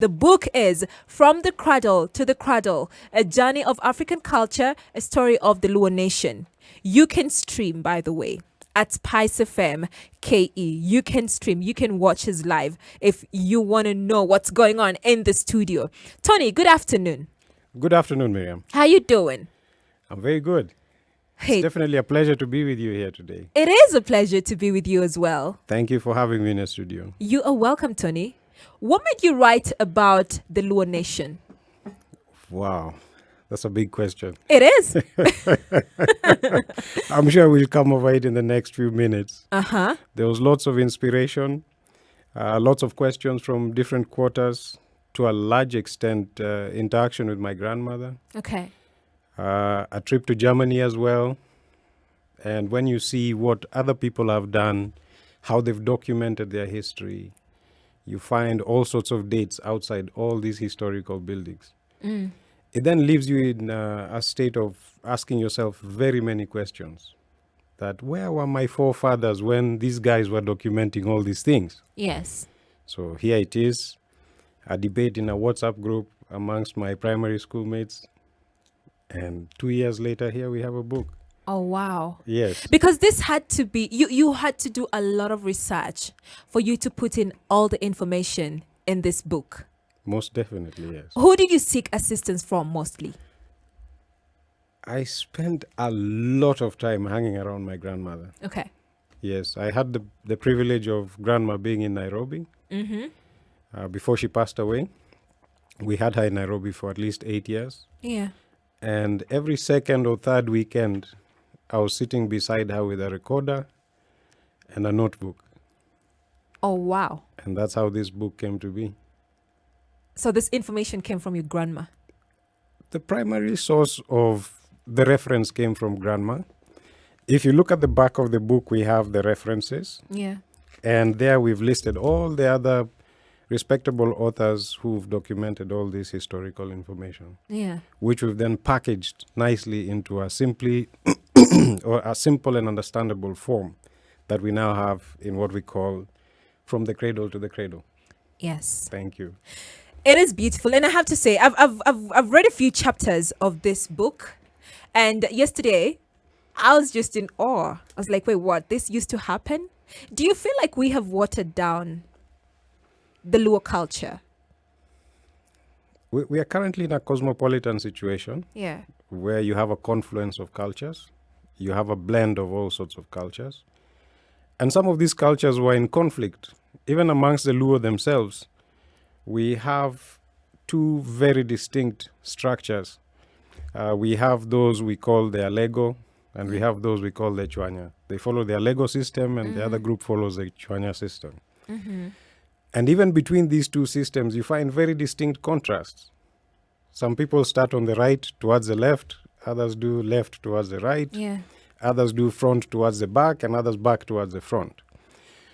The book is From the Cradle to the Cradle, A Journey of African Culture, a Story of the Luo Nation. You can stream, by the way, at SpiceFM KE. You can stream, you can watch us live if you want to know what's going on in the studio. Tony, good afternoon. Good afternoon, Miriam. How you doing? I'm very good. Hey, It's definitely a pleasure to be with you here today. it is a pleasure to be with you as well. Thank you for having me in the studio. You are welcome, Tony. What made you write about the Luo Nation? Wow, that's a big question. It is. I'm sure we'll come over it in the next few minutes. Uh-huh. There was lots of inspiration, lots of questions from different quarters, to a large extent, interaction with my grandmother, Okay. a trip to Germany as well. And when you see what other people have done, how they've documented their history, you find all sorts of dates outside all these historical buildings. It then leaves you in a state of asking yourself very many questions. That where were my forefathers when these guys were documenting all these things? Yes. So here it is, a debate in a WhatsApp group amongst my primary schoolmates. And 2 years later, here we have a book. Oh, wow. Yes. Because this had to be, you had to do a lot of research for you to put in all the information in this book. Most definitely, yes. Who did you seek assistance from mostly? I spent a lot of time hanging around my grandmother. Okay. Yes, I had the privilege of grandma being in Nairobi before she passed away. We had her in Nairobi for at least 8 years. Yeah. And every second or third weekend, I was sitting beside her with a recorder and a notebook. Oh, wow. And that's how this book came to be. So this information came from your grandma. The primary source of the reference came from grandma. If you look at the back of the book, we have the references. Yeah. And there we've listed all the other respectable authors who've documented all this historical information, Yeah. which we've then packaged nicely into a simply or a simple and understandable form that we now have in what we call From the Cradle to the Cradle. Yes. Thank you. It is beautiful. And I have to say, I've read a few chapters of this book. And yesterday, I was just in awe. I was like, wait, what? This used to happen? Do you feel like we have watered down the Luo culture? We are currently in a cosmopolitan situation Yeah. where you have a confluence of cultures. You have a blend of all sorts of cultures. And some of these cultures were in conflict. Even amongst the Luo themselves, we have two very distinct structures. We have those we call the Alego, and we have those we call the Chwanya. They follow the Alego system, and the other group follows the Chwanya system. And even between these two systems, you find very distinct contrasts. Some people start on the right towards the left, others do left towards the right, Yeah. others do front towards the back, and others back towards the front.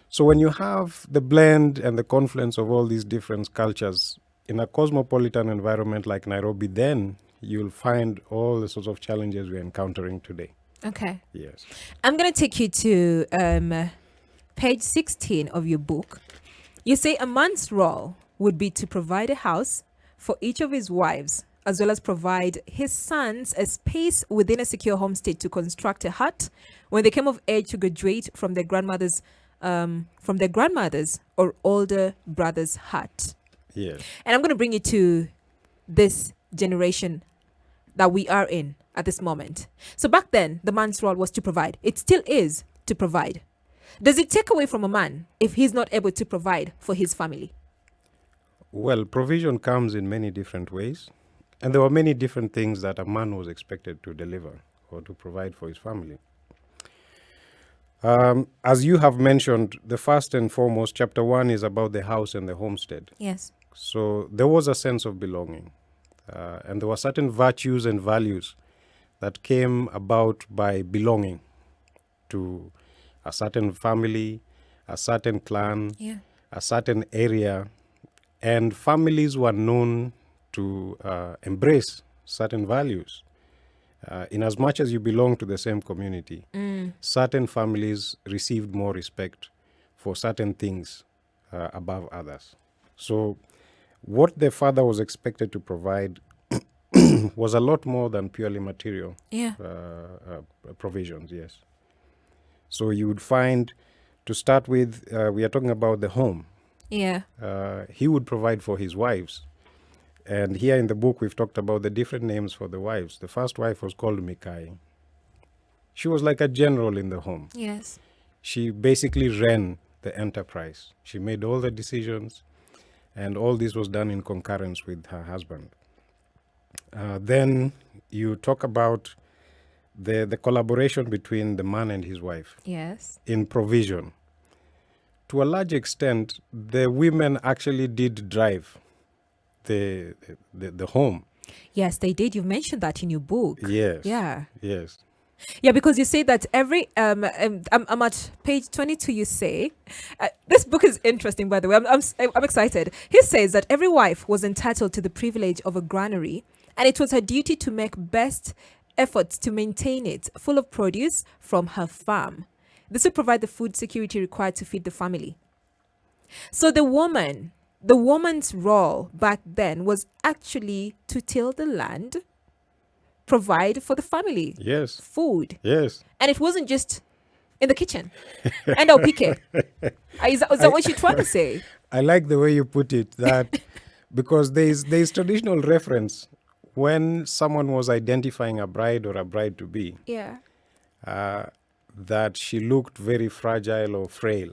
So when you have the blend and the confluence of all these different cultures in a cosmopolitan environment like Nairobi, then you'll find all the sorts of challenges we're encountering today. Okay. Yes. I'm going to take you to page 16 of your book. You say a man's role would be to provide a house for each of his wives, as well as provide his sons a space within a secure homestead to construct a hut when they came of age to graduate from their grandmother's or older brother's hut. Yes. And I'm going to bring you to this generation that we are in at this moment. So back then, the man's role was to provide. It still is to provide. Does it take away from a man if he's not able to provide for his family? Well, provision comes in many different ways. And there were many different things that a man was expected to deliver or to provide for his family. As you have mentioned, the first and foremost, chapter 1 is about the house and the homestead. Yes. So there was a sense of belonging. And there were certain virtues and values that came about by belonging to a certain family, a certain clan, Yeah. a certain area. And families were known to embrace certain values. In as much as you belong to the same community, certain families received more respect for certain things above others. So what the father was expected to provide was a lot more than purely material Yeah. provisions, yes. So you would find, to start with, we are talking about the home. Yeah. He would provide for his wives. And here in the book, we've talked about the different names for the wives. The first wife was called Mikai. She was like a general in the home. Yes. She basically ran the enterprise. She made all the decisions, and all this was done in concurrence with her husband. Then you talk about the collaboration between the man and his wife Yes. in provision. To a large extent, the women actually did drive the home. Yes, they did. You've mentioned that in your book. Yes. Yeah. Yes. Yeah, because you say that every I'm at page 22. You say this book is interesting, by the way. I'm excited. He says that every wife was entitled to the privilege of a granary, and it was her duty to make best efforts to maintain it full of produce from her farm. This would provide the food security required to feed the family. So the woman's role back then was actually to till the land, provide for the family. Yes. Food. Yes. And it wasn't just in the kitchen. And I'll pick it. Is that what you're trying to say? I like the way you put it, that because there's traditional reference when someone was identifying a bride or a bride-to-be, Yeah. that she looked very fragile or frail,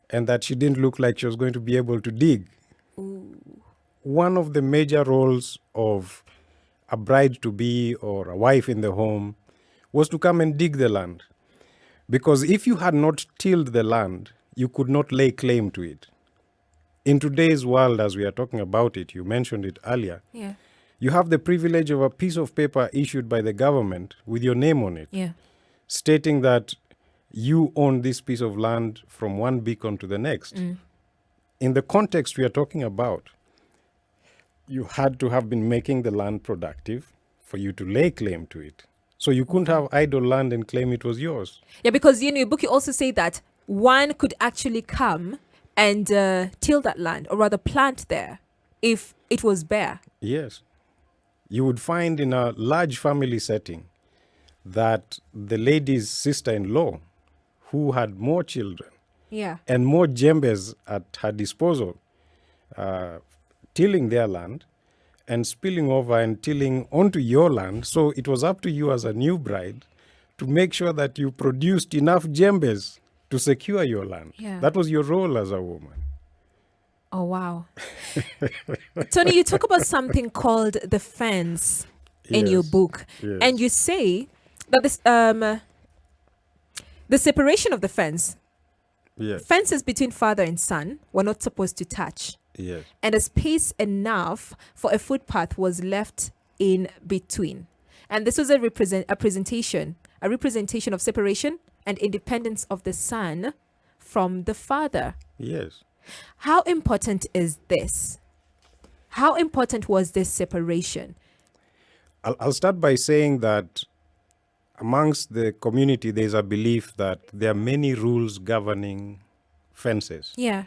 and that she didn't look like she was going to be able to dig. Ooh. One of the major roles of a bride-to-be or a wife in the home was to come and dig the land. Because if you had not tilled the land, you could not lay claim to it. In today's world, as we are talking about it, you mentioned it earlier, Yeah. you have the privilege of a piece of paper issued by the government with your name on it, Yeah. stating that you own this piece of land from one beacon to the next. In the context we are talking about, you had to have been making the land productive for you to lay claim to it. So you couldn't have idle land and claim it was yours. Yeah, because in your book you also say that one could actually come and till that land, or rather plant there, if it was bare. Yes. You would find in a large family setting that the lady's sister-in-law, who had more children Yeah. and more jembes at her disposal, tilling their land and spilling over and tilling onto your land. So it was up to you as a new bride to make sure that you produced enough jembes to secure your land. Yeah. That was your role as a woman. Oh, wow. Tony, you talk about something called the fence in your Yes, book. yes. And you say that this the separation of the Yes. fences between father and son were not supposed to touch. Yes. And a space enough for a footpath was left in between. And this was a representation of separation and independence of the son from the father. Yes. How important is this? How important was this separation? I'll start by saying that amongst the community, there's a belief that there are many rules governing fences. Yeah.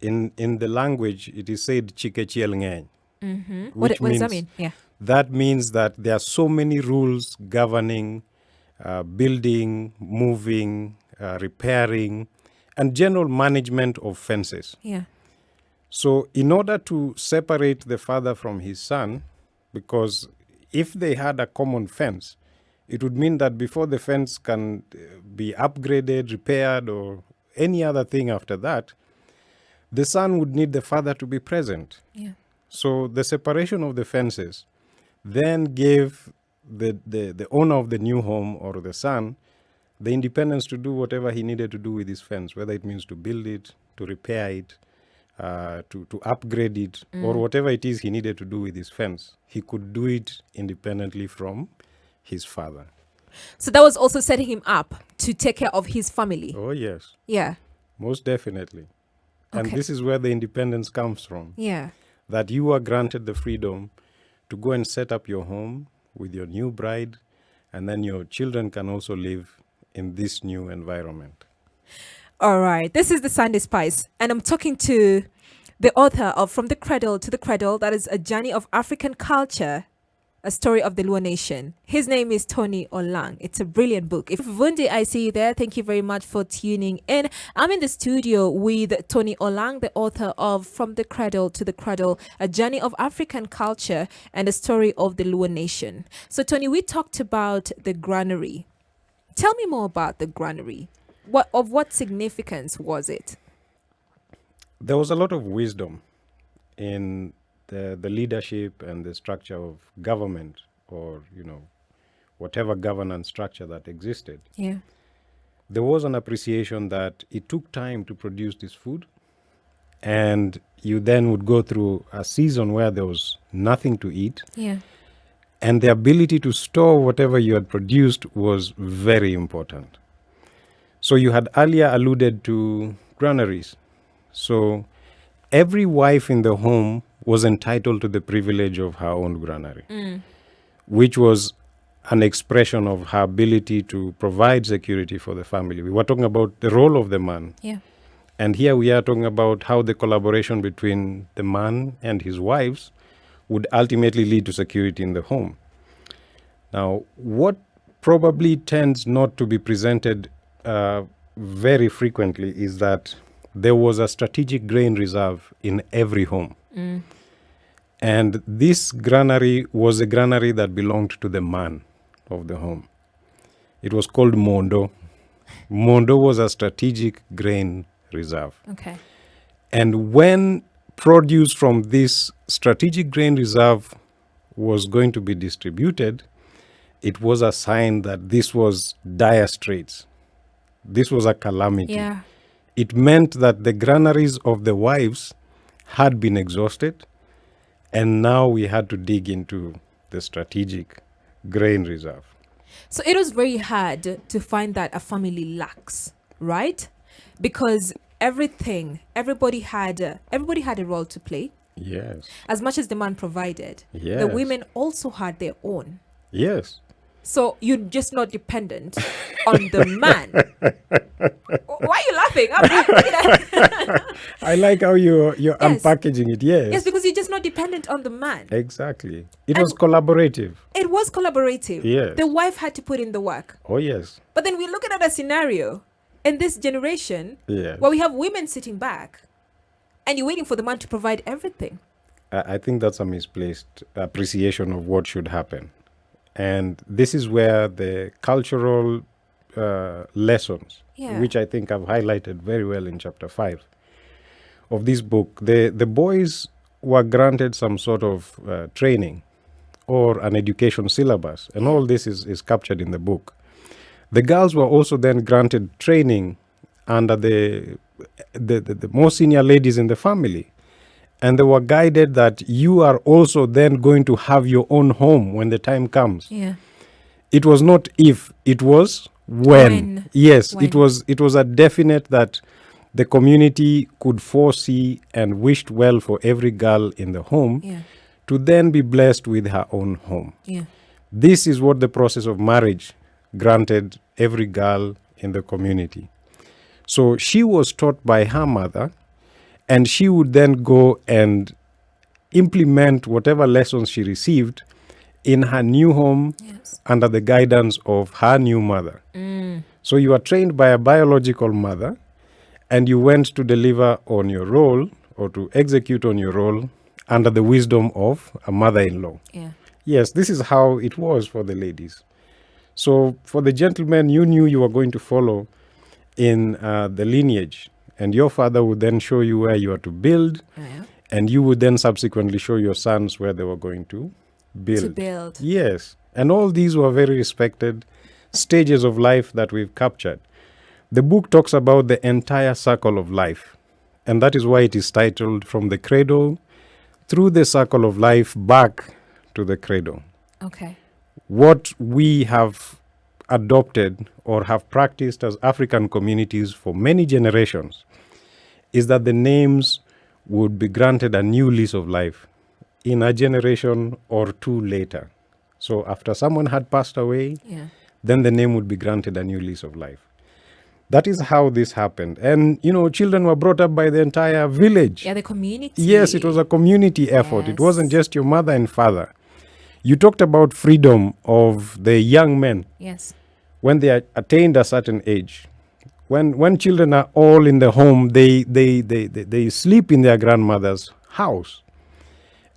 In the language, it is said chikechiel ngeny. Mm-hmm. What does that mean? Yeah. That means that there are so many rules governing building, moving, repairing, and general management of fences. Yeah. So in order to separate the father from his son, because if they had a common fence, it would mean that before the fence can be upgraded, repaired, or any other thing after that, the son would need the father to be present. Yeah. So the separation of the fences then gave the owner of the new home or the son the independence to do whatever he needed to do with his fence, whether it means to build it, to repair it, to upgrade it, or whatever it is he needed to do with his fence. He could do it independently from his father. So that was also setting him up to take care of his family. Oh, yes, Yeah. most definitely. And Okay. this is where the independence comes from, Yeah. that you are granted the freedom to go and set up your home with your new bride, and then your children can also live in this new environment. All right. This is the Sunday Spice, and I'm talking to the author of From the Cradle to the Cradle, that is a journey of African culture, a story of the Luo Nation. His name is Tony Olang. It's a brilliant book. If Vundi, I see you there, thank you very much for tuning in. I'm in the studio with Tony Olang, the author of From the Cradle to the Cradle, a journey of African culture and a story of the Luo Nation. So, Tony, we talked about the granary. Tell me more about the granary. What significance was it? There was a lot of wisdom in the leadership and the structure of government, or whatever governance structure that existed. Yeah. There was an appreciation that it took time to produce this food, and you then would go through a season where there was nothing to eat. Yeah. And the ability to store whatever you had produced was very important. So you had earlier alluded to granaries. So every wife in the home was entitled to the privilege of her own granary, which was an expression of her ability to provide security for the family. We were talking about the role of the man. Yeah. And here we are talking about how the collaboration between the man and his wives would ultimately lead to security in the home. Now, what probably tends not to be presented very frequently is that there was a strategic grain reserve in every home. And this granary was a granary that belonged to the man of the home. It was called Mondo. Mondo was a strategic grain reserve. Okay. And when produce from this strategic grain reserve was going to be distributed, it was a sign that this was dire straits. This was a calamity. Yeah. It meant that the granaries of the wives had been exhausted, and now we had to dig into the strategic grain reserve. So it was very hard to find that a family lacks, right? Because everybody had a role to play. Yes. As much as the man provided, Yes. the women also had their own. Yes. So you're just not dependent on the man. Why are you laughing? I like how you're unpackaging it. Yes. Yes, because you're just not dependent on the man. Exactly. It was collaborative. It was collaborative. Yes. The wife had to put in the work. Oh, yes. But then we're looking at a scenario in this generation Yes. where we have women sitting back and you're waiting for the man to provide everything. I think that's a misplaced appreciation of what should happen. And this is where the cultural lessons, Yeah. which I think I've highlighted very well in chapter 5 of this book, the boys were granted some sort of training or an education syllabus. And all this is captured in the book. The girls were also then granted training under the more senior ladies in the family. And they were guided that you are also then going to have your own home when the time comes. Yeah. It was not if, it was when. Yes, When. it was a definite that the community could foresee and wished well for every girl in the home Yeah. to then be blessed with her own home. Yeah. This is what the process of marriage granted every girl in the community. So she was taught by her mother, and she would then go and implement whatever lessons she received in her new home. Yes. Under the guidance of her new mother. So you are trained by a biological mother, and you went to deliver on your role or to execute on your role under the wisdom of a mother-in-law. Yeah. Yes, this is how it was for the ladies. So for the gentlemen, you knew you were going to follow in the lineage, and your father would then show you where you are to build, Yeah. and you would then subsequently show your sons where they were going to build. To build. Yes, and all these were very respected stages of life that we've captured. The book talks about the entire circle of life, and that is why it is titled From the Cradle through the Circle of Life back to the Cradle. Okay. What we have adopted or have practiced as African communities for many generations is that the names would be granted a new lease of life in a generation or two later. So after someone had passed away, Yeah. then the name would be granted a new lease of life. That is how this happened. And, children were brought up by the entire village. Yeah, the community. Yes, it was a community effort. It wasn't Yes. just your mother and father. You talked about freedom of the young men Yes. when they attained a certain age. When children are all in the home, they sleep in their grandmother's house.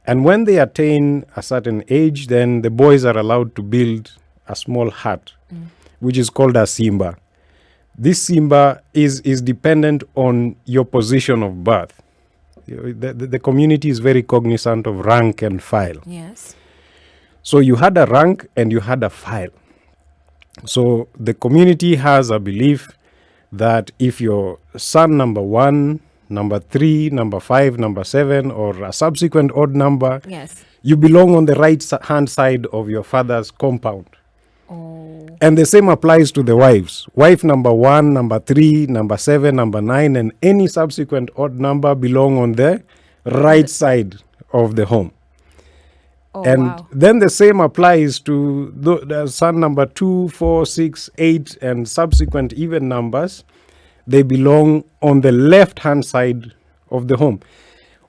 And when they attain a certain age, then the boys are allowed to build a small hut, which is called a simba. This simba is dependent on your position of birth. The community is very cognizant of rank and file. Yes. So you had a rank and you had a file. So the community has a belief that if your son number 1, number 3, number 5, number 7, or a subsequent odd number, Yes. you belong on the right hand side of your father's compound. Oh. And the same applies to the wives. Wife number 1, number 3, number 7, number 9, and any subsequent odd number belong on the right side of the home. Oh, And wow. then the same applies to the son number 2, 4, 6, 8, and subsequent even numbers. They belong on the left-hand side of the home.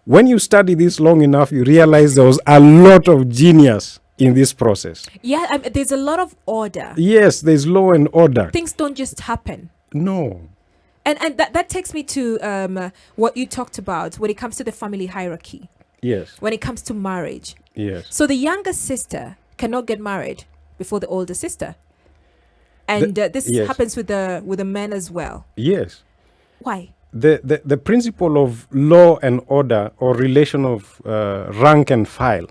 When you study this long enough, you realize there was a lot of genius in this process. Yeah, there's a lot of order. Yes, there's law and order. Things don't just happen. No. And that takes me to what you talked about when it comes to the family hierarchy, Yes. when it comes to marriage. Yes. So the younger sister cannot get married before the older sister. And this yes. happens with the men as well. Yes. Why? The principle of law and order, or relation of rank and file,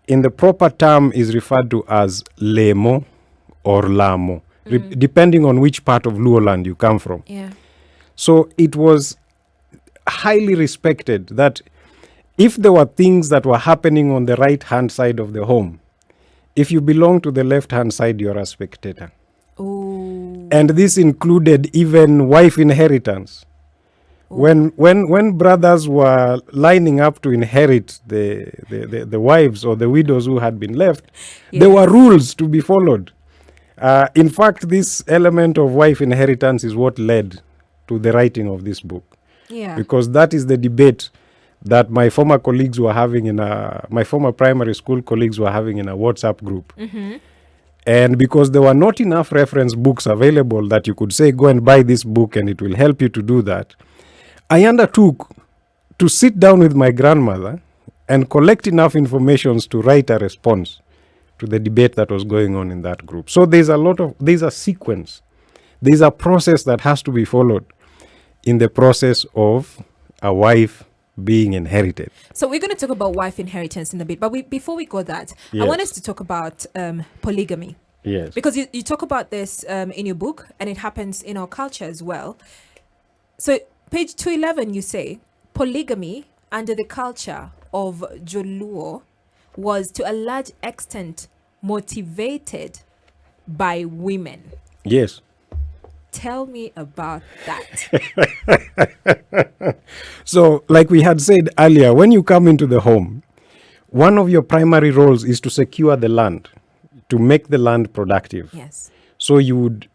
in the proper term is referred to as lemo or lamo, depending on which part of Luoland you come from. Yeah. So it was highly respected that if there were things that were happening on the right-hand side of the home, if you belong to the left-hand side, you're a spectator. Oh. And this included even wife inheritance. When brothers were lining up to inherit the wives or the widows who had been left, there were rules to be followed. In fact, this element of wife inheritance is what led to the writing of this book. Yeah. Because that is the debate that my former colleagues were having my former primary school colleagues were having in a WhatsApp group. Mm-hmm. And because there were not enough reference books available that you could say, go and buy this book and it will help you to do that, I undertook to sit down with my grandmother and collect enough information to write a response to the debate that was going on in that group. So there's a sequence. There's a process that has to be followed in the process of a wife being inherited. So we're going to talk about wife inheritance in a bit. But before we go that, I want us to talk about polygamy. Yes. Because you talk about this in your book, and it happens in our culture as well. So page 211, you say, polygamy under the culture of Joluo was to a large extent motivated by women. Yes. Tell me about that. So, like we had said earlier, when you come into the home, one of your primary roles is to secure the land, to make the land productive. Yes. So you would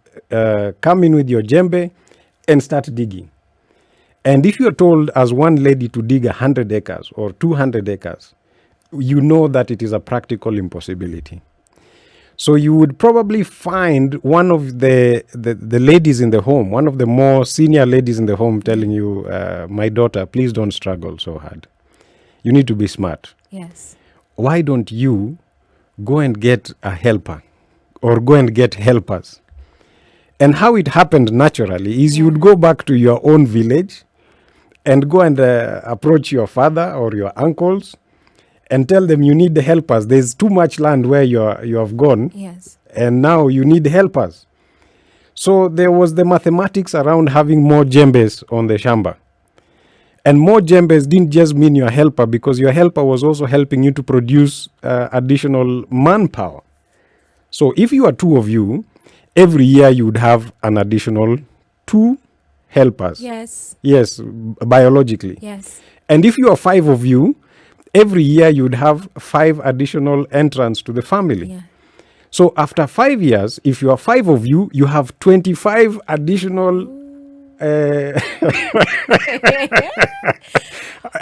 come in with your djembe and start digging. And if you're told as one lady to dig 100 acres or 200 acres, you know that it is a practical impossibility. So you would probably find one of the ladies in the home, one of the more senior ladies in the home telling you, my daughter, please don't struggle so hard. You need to be smart. Yes. Why don't you go and get a helper or go and get helpers? And how it happened naturally is you would go back to your own village and go and approach your father or your uncles and tell them you need the helpers. There's too much land where you have gone. Yes. And now you need helpers. So there was the mathematics around having more djembes on the shamba. And more djembes didn't just mean your helper, because your helper was also helping you to produce additional manpower. So if you are two of you, every year you would have an additional 2 helpers. Yes. Yes, biologically. Yes. And if you are 5 of you, every year you would have 5 additional entrants to the family. Yeah. So after 5 years, if you are 5 of you, you have 25 additional.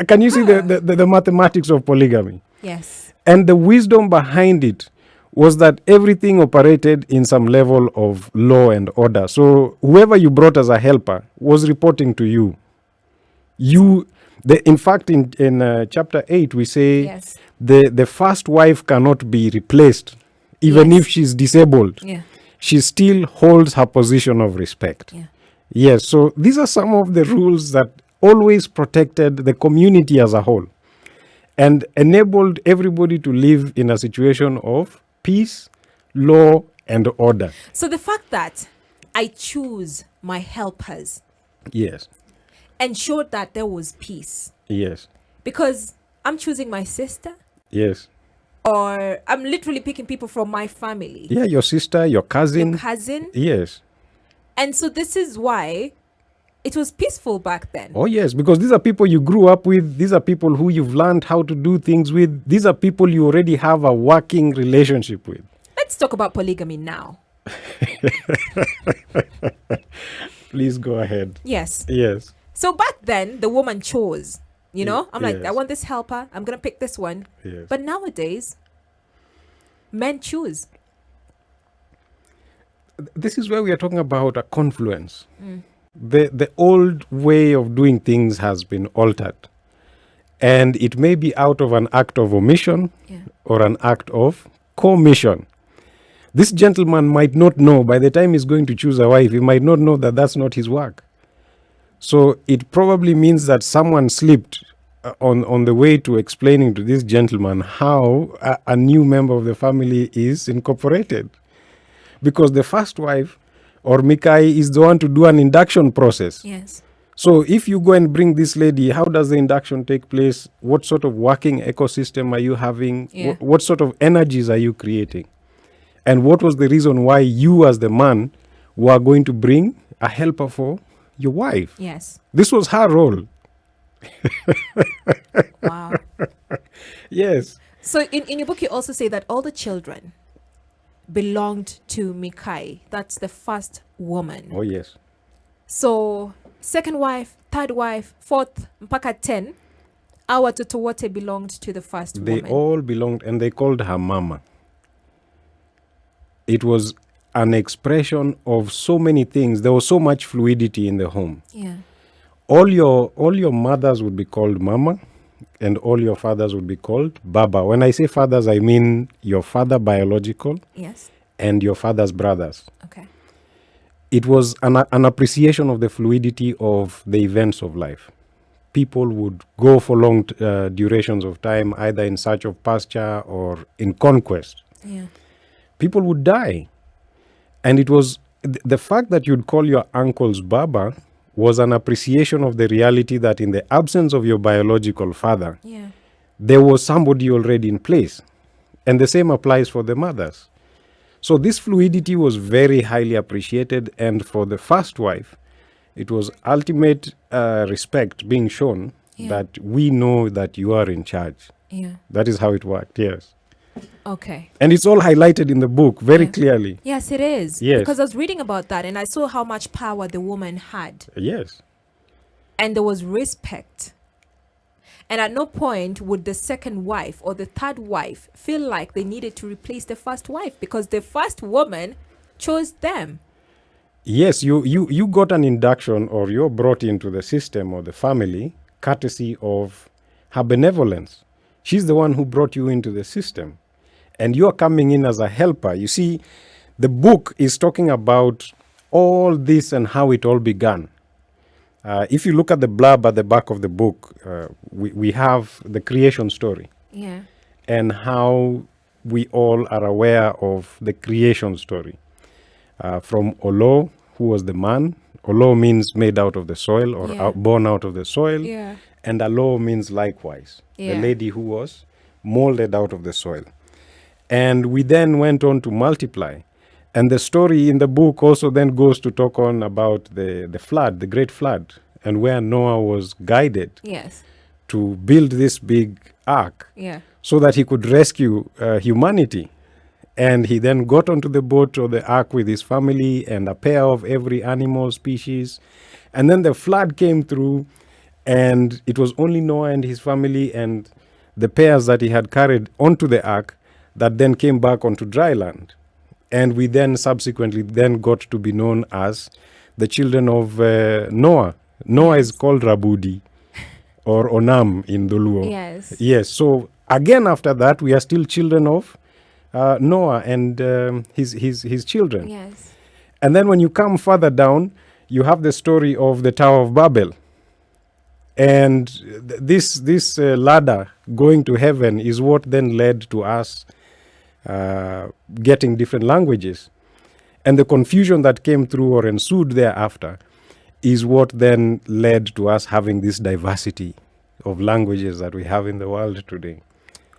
Can you see the mathematics of polygamy? Yes. And the wisdom behind it was that everything operated in some level of law and order. So whoever you brought as a helper was reporting to you. In fact, in chapter 8, we say Yes. the first wife cannot be replaced, even Yes. if she's disabled. Yeah. She still holds her position of respect. Yeah. Yes, so these are some of the rules that always protected the community as a whole and enabled everybody to live in a situation of peace, law, and order. So the fact that I choose my helpers Yes, ensured that there was peace, yes, because I'm choosing my sister, yes. or I'm literally picking people from my family, Yeah, your sister, your cousin. your cousin. Yes. And so this is why it was peaceful back then. Oh, yes, because these are people you grew up with. These are people who you've learned how to do things with. These are people you already have a working relationship with. Let's talk about polygamy now. Please go ahead. Yes. Yes. So back then, the woman chose, you know, I'm like, Yes. I want this helper. I'm going to pick this one. Yes. But nowadays, men choose. This is where we are talking about a confluence. The old way of doing things has been altered. And it may be out of an act of omission or an act of commission. This gentleman might not know, by the time he's going to choose a wife, he might not know that that's not his work. So it probably means that someone slipped on the way to explaining to this gentleman how a new member of the family is incorporated. Because the first wife, or Mikai, is the one to do an induction process. Yes. So if you go and bring this lady, how does the induction take place? What sort of working ecosystem are you having? Yeah. What sort of energies are you creating? And what was the reason why you as the man were going to bring a helper for your wife? Yes. This was her role. Wow. Yes. So in your book, you also say that all the children belonged to Mikai. That's the first woman. Oh, yes. So second wife, third wife, fourth, mpaka 10, our Totowote belonged to the first They woman. all belonged, and they called her mama. It was an expression of so many things. There was so much fluidity in the home. Yeah. All your mothers would be called mama, and all your fathers would be called baba. When I say fathers, I mean your father biological Yes. and your father's brothers. Okay. It was an appreciation of the fluidity of the events of life. People would go for long durations of time, either in search of pasture or in conquest. Yeah. People would die. And it was the fact that you'd call your uncles Baba was an appreciation of the reality that in the absence of your biological father, Yeah. there was somebody already in place. And the same applies for the mothers. So this fluidity was very highly appreciated. And for the first wife, it was ultimate respect being shown that we know that you are in charge. Yeah. That is how it worked, yes. Okay. And it's all highlighted in the book very clearly. Yes, it is. Yes. Because I was reading about that and I saw how much power the woman had. Yes. And there was respect. And at no point would the second wife or the third wife feel like they needed to replace the first wife because the first woman chose them. Yes, you got an induction, or you're brought into the system or the family courtesy of her benevolence. She's the one who brought you into the system. And you're coming in as a helper. You see, the book is talking about all this and how it all began. If you look at the blurb at the back of the book, we have the creation story. Yeah. And how we all are aware of the creation story. From Olo, who was the man. Olo means made out of the soil, or born out of the soil. Yeah. And Alo means likewise, the lady who was molded out of the soil. And we then went on to multiply. And the story in the book also then goes to talk on about the flood, the great flood, and where Noah was guided Yes. to build this big ark Yeah. so that he could rescue humanity. And he then got onto the boat or the ark with his family and a pair of every animal species. And then the flood came through, and it was only Noah and his family and the pairs that he had carried onto the ark that then came back onto dry land. And we then subsequently then got to be known as the children of Noah. Noah is called Rabudi or Onam in Duluo. Yes. Yes. So again, after that, we are still children of Noah and his children. Yes. And then when you come further down, you have the story of the Tower of Babel. And this ladder going to heaven is what then led to us getting different languages. And the confusion that came through or ensued thereafter is what then led to us having this diversity of languages that we have in the world today.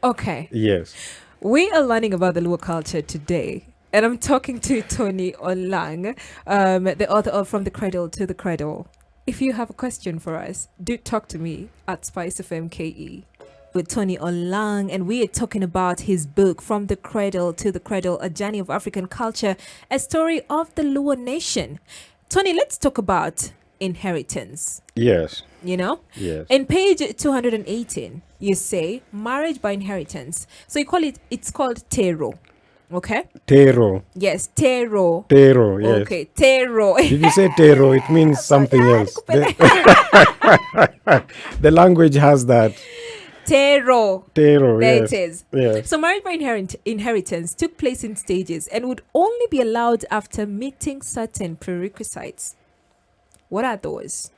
Okay. Yes. We are learning about the Luo culture today, and I'm talking to Tony Olang, the author of From the Cradle to the Cradle. If you have a question for us, do talk to me at SpiceFM KE with Tony Olang, and we are talking about his book, From the Cradle to the Cradle, A Journey of African Culture, a story of the Luo nation. Tony, let's talk about inheritance. Yes. You know? Yes. In page 218, you say marriage by inheritance. So you call it's called tero. Okay? Tero. Yes, tero. Tero, yes. Okay, tero. If you say tero, it means something else. The language has that. Tero. Tero, There yes. it is. Yes. So marriage by inheritance took place in stages and would only be allowed after meeting certain prerequisites. What are those?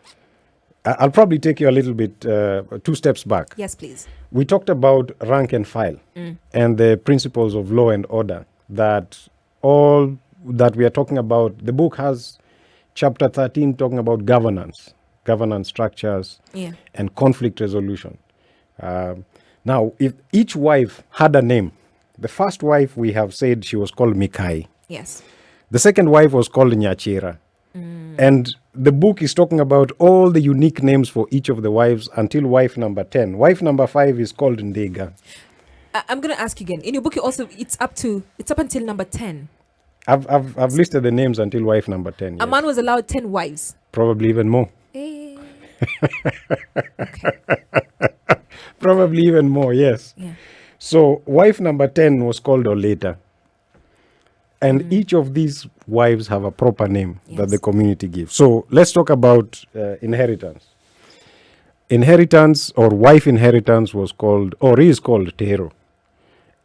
I'll probably take you a little bit, 2 steps back. Yes, please. We talked about rank and file and the principles of law and order, that all that we are talking about. The book has chapter 13 talking about governance structures, and conflict resolution. Now, if each wife had a name, the first wife we have said she was called Mikai. Yes. The second wife was called Nyachira. And the book is talking about all the unique names for each of the wives until wife number 10. Wife number 5 is called Ndega. I'm going to ask you again. In your book, you also it's up until number 10. I've listed the names until wife number 10. A Yes. man was allowed 10 wives. Probably even more. Okay. Probably even more, yes. Yeah. So wife number 10 was called Oleta. And each of these wives have a proper name that the community gives. So let's talk about inheritance. Inheritance or wife inheritance was called, or is called Tero,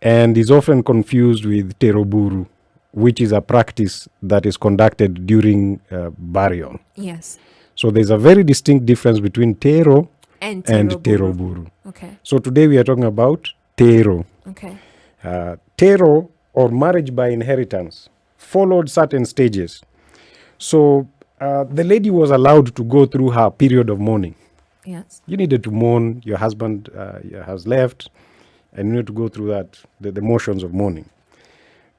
and is often confused with Teroburu, which is a practice that is conducted during burial. Yes. So there's a very distinct difference between Tero And and Teroburu. Teroburu. Okay. So today we are talking about Tero. Okay. Tero, or marriage by inheritance, followed certain stages. So the lady was allowed to go through her period of mourning. Yes. You needed to mourn, your husband has left, and you need to go through that, the motions of mourning.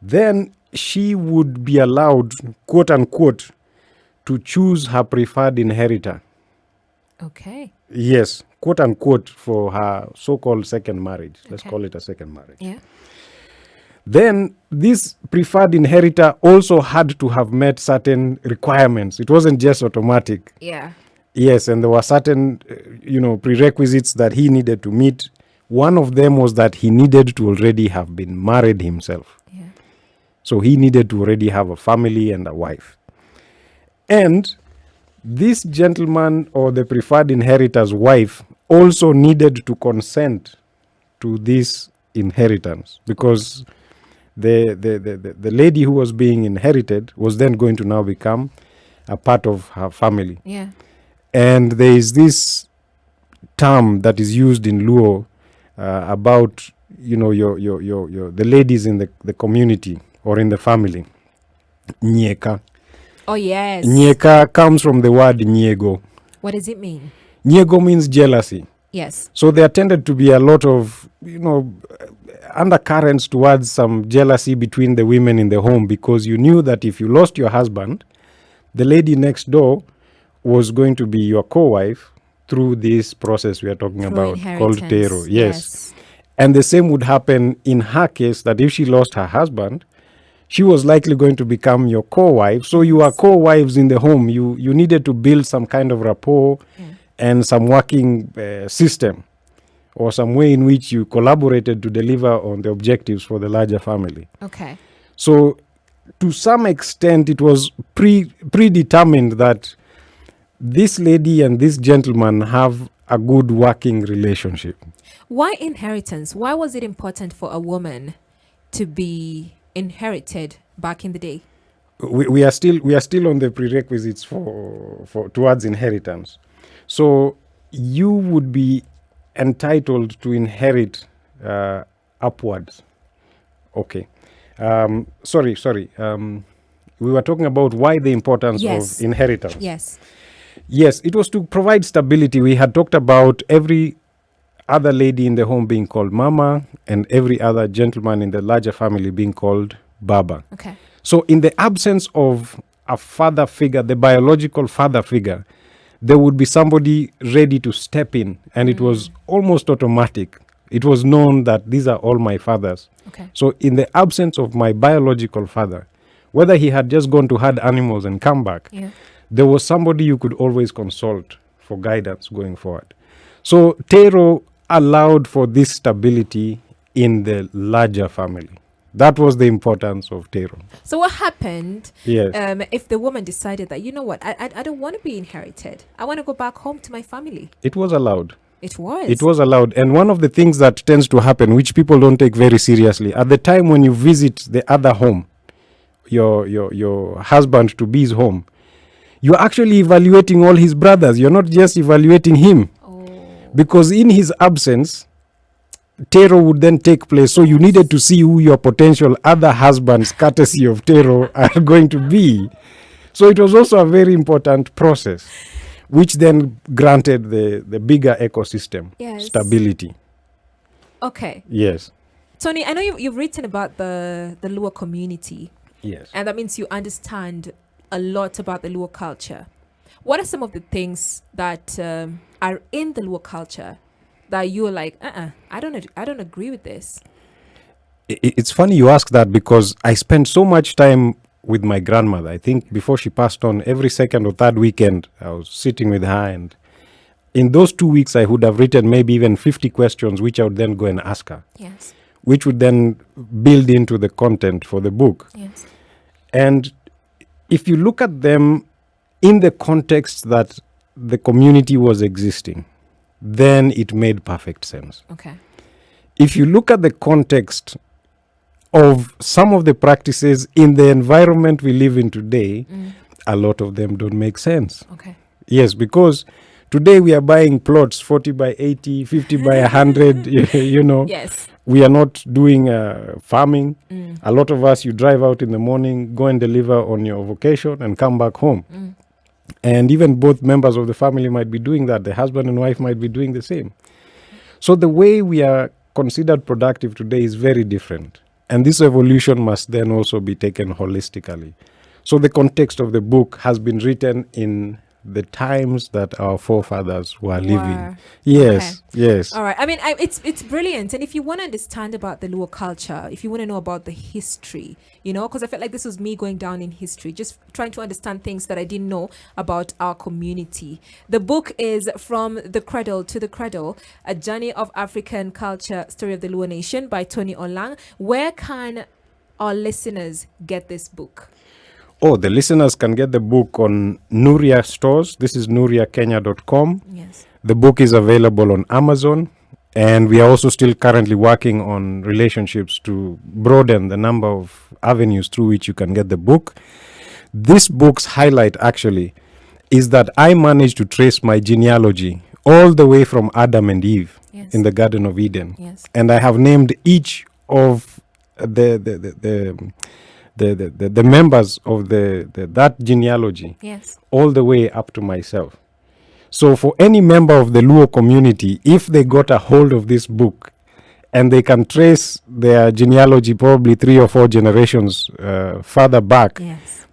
Then she would be allowed, quote unquote, to choose her preferred inheritor. Okay. Yes, quote unquote, for her so-called second marriage. Let's call it a second marriage. Yeah. Then this preferred inheritor also had to have met certain requirements. It wasn't just automatic. Yeah. Yes, and there were certain, prerequisites that he needed to meet. One of them was that he needed to already have been married himself. Yeah. So he needed to already have a family and a wife. And this gentleman or the preferred inheritor's wife also needed to consent to this inheritance, because the lady who was being inherited was then going to now become a part of her family. Yeah. And there is this term that is used in Luo about the ladies in the community or in the family. Nyeka. Oh, yes. Nyeka comes from the word nyego. What does it mean? Nyego means jealousy. Yes. So there tended to be a lot of, undercurrents towards some jealousy between the women in the home, because you knew that if you lost your husband, the lady next door was going to be your co-wife through this process we are talking about called Tero. Yes. And the same would happen in her case, that if she lost her husband, she was likely going to become your co-wife. So you are co-wives in the home. You needed to build some kind of rapport and some working system, or some way in which you collaborated to deliver on the objectives for the larger family. Okay. So to some extent, it was predetermined that this lady and this gentleman have a good working relationship. Why inheritance? Why was it important for a woman to be inherited back in the day? We are still on the prerequisites for towards inheritance. So you would be entitled to inherit upwards. Okay. Sorry. We were talking about why the importance of inheritance. Yes, it was to provide stability. We had talked about every other lady in the home being called Mama, and every other gentleman in the larger family being called Baba. Okay. So in the absence of a father figure, the biological father figure, there would be somebody ready to step in, and it was almost automatic. It was known that these are all my fathers. Okay. So in the absence of my biological father, whether he had just gone to herd animals and come back, there was somebody you could always consult for guidance going forward. So Tero allowed for this stability in the larger family. That was the importance of Tero. So what happened Yes. if the woman decided that, you know what, I don't want to be inherited. I want to go back home to my family. It was allowed. It was. It was allowed. And one of the things that tends to happen, which people don't take very seriously, at the time when you visit the other home, your husband to be's home, you're actually evaluating all his brothers. You're not just evaluating him. Because in his absence, Tero would then take place. So you needed to see who your potential other husbands, courtesy of Tero, are going to be. So it was also a very important process, which then granted the bigger ecosystem stability. Okay. Yes. Tony, I know you've written about the Luo community. Yes. And that means you understand a lot about the Luo culture. What are some of the things that are in the Luo culture that you're like, I don't agree with this? It's funny you ask that, because I spent so much time with my grandmother. I think before she passed on, every second or third weekend, I was sitting with her. And in those 2 weeks, I would have written maybe even 50 questions, which I would then go and ask her. Yes. Which would then build into the content for the book. Yes. And if you look at them in the context that the community was existing, then it made perfect sense. Okay. If you look at the context of some of the practices in the environment we live in today, a lot of them don't make sense. Okay. Yes, because today we are buying plots 40 by 80, 50 by 100, you know. Yes. We are not doing farming. A lot of us, you drive out in the morning, go and deliver on your vocation and come back home. And even both members of the family might be doing that. The husband and wife might be doing the same. So the way we are considered productive today is very different. And this evolution must then also be taken holistically. So the context of the book has been written in the times that our forefathers were living. Yes, Okay. yes. All right. I mean, it's brilliant. And if you want to understand about the Luo culture, if you want to know about the history, you know, because I felt like this was me going down in history, just trying to understand things that I didn't know about our community. The book is From the Cradle to the Cradle, A Journey of African Culture, Story of the Luo Nation by Tony Olang. Where can our listeners get this book? Oh, the listeners can get the book on Nuria stores. This is nuriakenya.com. Yes. The book is available on Amazon. And we are also still currently working on relationships to broaden the number of avenues through which you can get the book. This book's highlight actually is that I managed to trace my genealogy all the way from Adam and Eve in the Garden of Eden. Yes. And I have named each of the members of that genealogy all the way up to myself. So for any member of the Luo community, if they got a hold of this book and they can trace their genealogy probably 3 or 4 generations further back,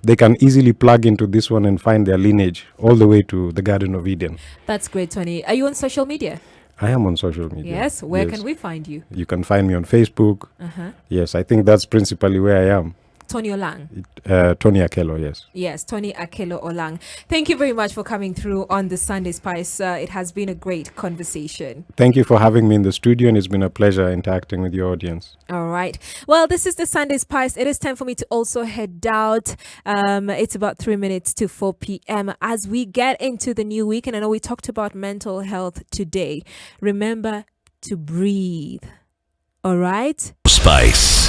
they can easily plug into this one and find their lineage all the way to the Garden of Eden. That's great, Tony. Are you on social media? I am on social media. Yes. Where can we find you? You can find me on Facebook. Uh-huh. Yes, I think that's principally where I am. Tony Olang. Tony Akello, yes. Yes, Tony Akello Olang. Thank you very much for coming through on the Sunday Spice. It has been a great conversation. Thank you for having me in the studio, and it's been a pleasure interacting with your audience. All right. Well, this is the Sunday Spice. It is time for me to also head out. It's about 3 minutes to 4 p.m. as we get into the new week. And I know we talked about mental health today. Remember to breathe. All right? Spice.